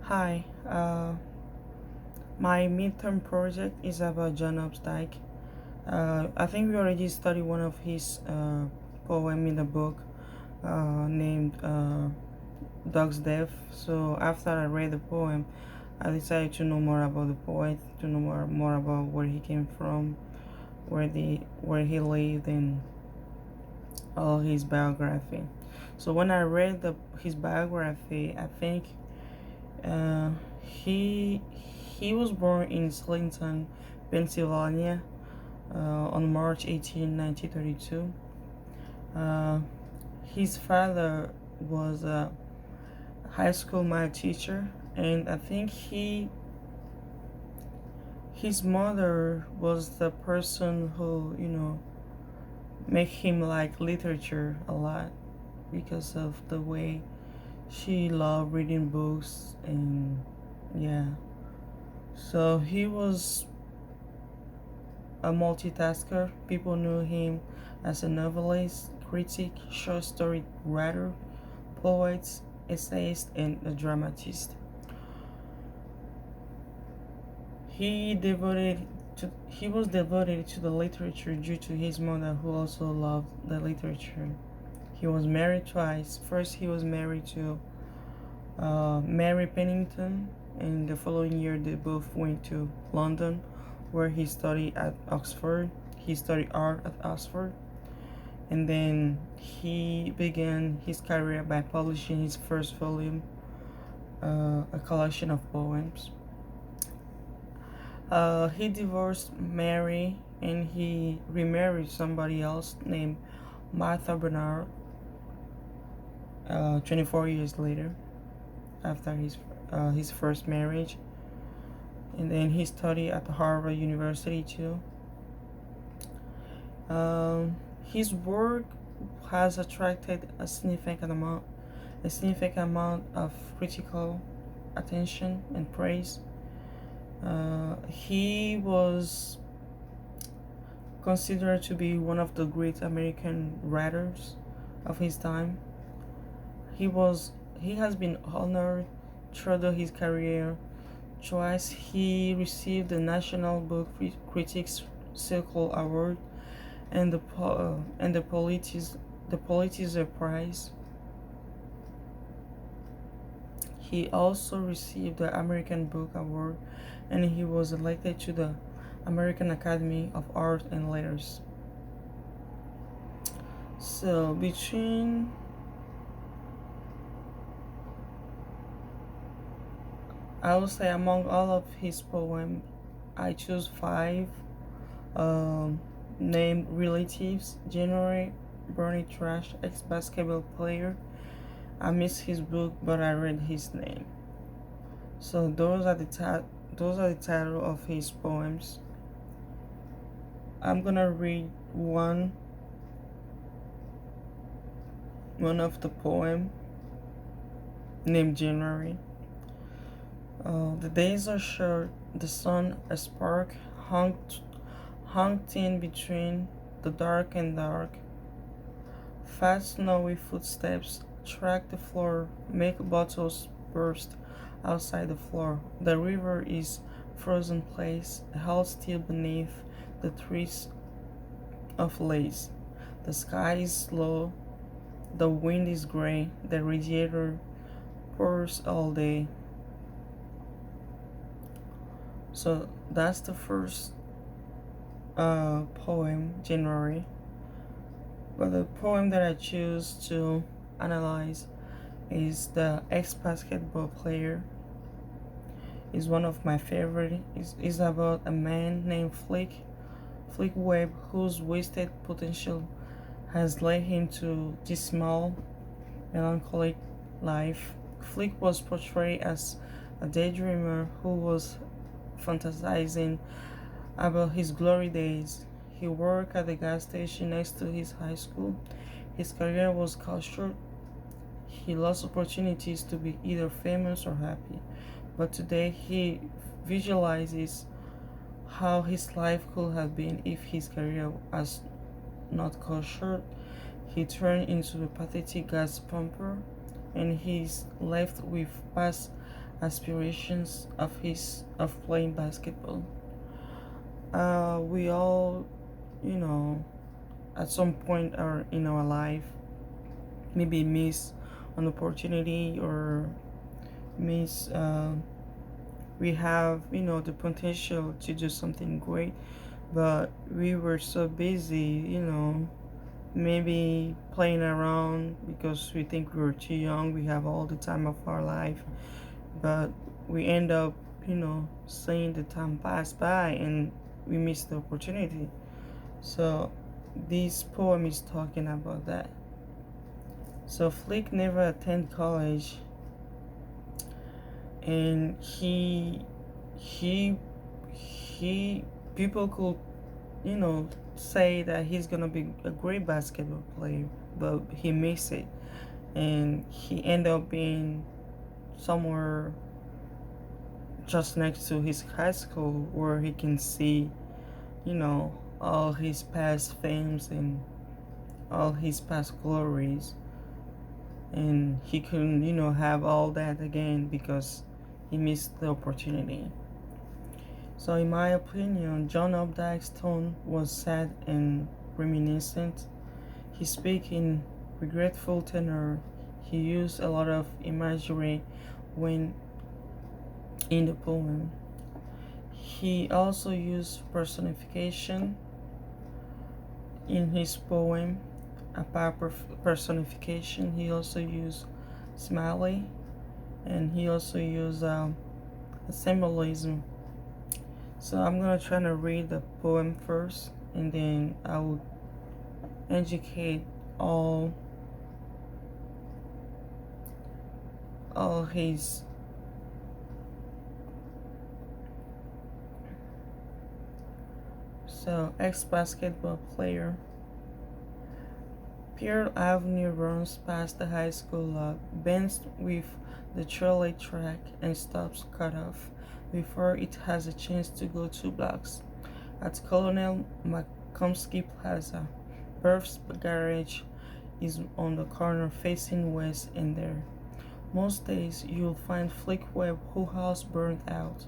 Hi, my midterm project is about John Updike. I think we already studied one of his poem in the book named Dog's Death. So after I read the poem, I decided to know more about the poet, to know more about where he came from, where he lived, and all his biography. So when I read his biography, I think uh, he was born in Clinton, Pennsylvania, on March 18, 1932. Uh, his father was a high school math teacher, and I think his mother was the person who make him like literature a lot because of the way she loved reading books. And yeah, so he was a multitasker. People knew him as a novelist, critic, short story writer, poet, essayist, and a dramatist. He was devoted to the literature due to his mother, who also loved the literature. He was married twice. First, he was married to Mary Pennington, and the following year they both went to London, where he studied at Oxford. He studied art at Oxford, and then he began his career by publishing his first volume, a collection of poems. He divorced Mary and he remarried somebody else named Martha Bernard 24 years later after his first marriage. And then he studied at Harvard University too. His work has attracted a significant amount of critical attention and praise. He was considered to be one of the great American writers of his time. He has been honored throughout his career. Twice he received the National Book Critics Circle Award and the Pulitzer Prize. He also received the American Book Award, and he was elected to the American Academy of Art and Letters. So I would say among all of his poems, I choose five named relatives: January, Bernie Trash, ex-basketball player. I missed his book, but I read his name. So those are the title of his poems. I'm gonna read one of the poem named January. The days are short, the sun a spark hung thin between the dark and dark. Fast snowy footsteps track the floor, make bottles burst outside the floor. The river is frozen place, held still beneath the trees of lace. The sky is low, the wind is gray, the radiator pours all day. So that's the first poem, January. But the poem that I choose to analyze is the ex-basketball player. Is one of my favorite. Is about a man named Flick Webb, whose wasted potential has led him to this small, melancholic life. Flick was portrayed as a daydreamer who was fantasizing about his glory days. He worked at the gas station next to his high school. His career was cut short. He lost opportunities to be either famous or happy. But today he visualizes how his life could have been if his career was not cut short. He turned into a pathetic gas pumper, and he's left with past aspirations of playing basketball. We all, you know, at some point are in our life maybe miss an opportunity or miss we have the potential to do something great, but we were so busy, maybe playing around because we think we were too young, we have all the time of our life, but we end up seeing the time pass by and we miss the opportunity. So this poem is talking about that. So Flick never attended college, and he he people could say that he's gonna be a great basketball player, but he missed it, and he ended up being somewhere just next to his high school where he can see all his past fames and all his past glories, and he couldn't have all that again because he missed the opportunity. So in my opinion, John Updike's tone was sad and reminiscent. He spoke in regretful tenor. He used a lot of imagery when in the poem. He also used personification in his poem. Apart from personification, he also used smiley, and he also used symbolism. So I'm gonna try to read the poem first, and then I will educate all his ex-basketball player. Pearl Avenue runs past the high school lot, bends with the trolley track, and stops cut off before it has a chance to go 2 blocks. At Colonel Makomsky Plaza, Berth's garage is on the corner facing west, and there. Most days you'll find Flick Webb, who house burned out.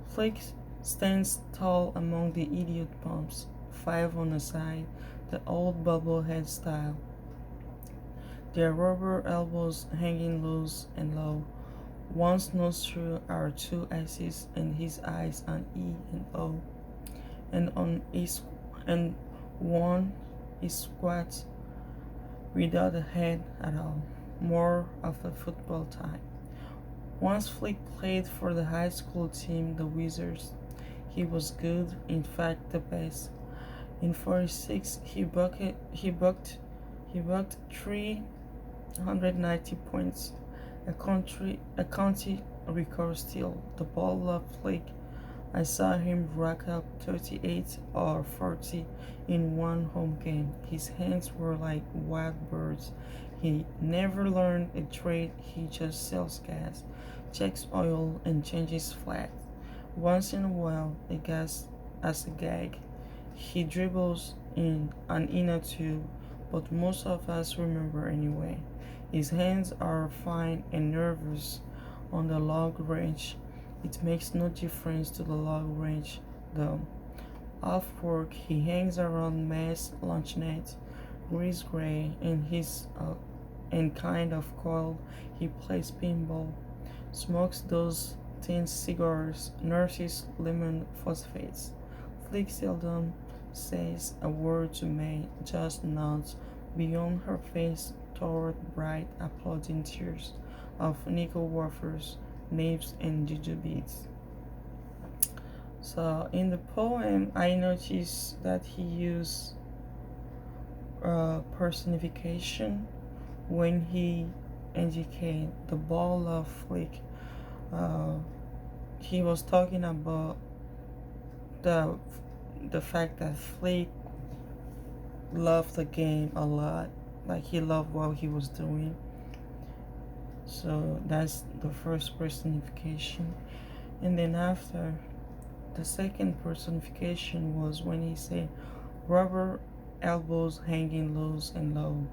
Flick stands tall among the idiot pumps, 5 on the side, the old bubblehead style. Their rubber elbows hanging loose and low. One's nostril are 2 S's, and his eyes an E and O. And and one is squat without a head at all, more of a football type. Once Flick played for the high school team, the Wizards. He was good, in fact the best. In 46, he bucked 390 points, a county record still. The ball loved Flick. I saw him rack up 38 or 40 in one home game. His hands were like wild birds. He never learned a trade, he just sells gas, checks oil, and changes flags. Once in a while, a gas as a gag. He dribbles in an inner tube, but most of us remember anyway. His hands are fine and nervous on the log wrench. It makes no difference to the log wrench, though. Off work, he hangs around mess lunch nets, grease gray, and kind of coiled. He plays pinball, smokes those thin cigars, nurses lemon phosphates. Flick seldom says a word to May, just nods beyond her face toward bright applauding tears of nickel wafers, names, and juju beads. So in the poem, I noticed that he used personification when he indicated the ball of Flick. Uh, he was talking about the the fact that Flick loved the game a lot, like he loved what he was doing. So that's the first personification, and then after, the second personification was when he said, "Rubber elbows hanging loose and low."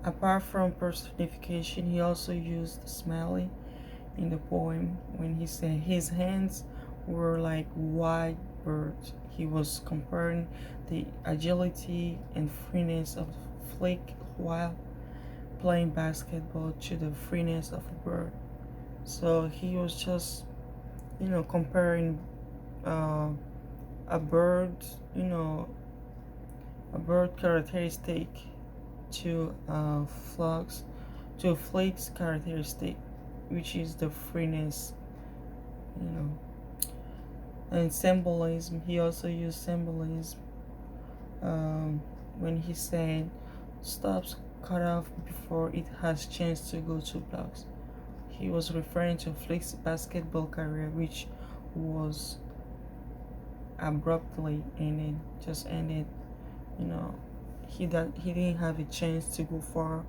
Apart from personification, he also used the smiley in the poem when he said his hands were like wide birds. He was comparing the agility and freeness of the flick while playing basketball to the freeness of a bird. So he was just, comparing uh, a bird, you know, a bird characteristic to flux to a flake's characteristic, which is the freeness, you know. And symbolism, he also used symbolism when he said stops cut off before it has chance to go 2 blocks. He was referring to Flick's basketball career, which was abruptly ended, just ended. You know, he didn't have a chance to go far.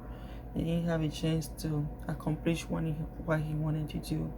He didn't have a chance to accomplish what he wanted to do.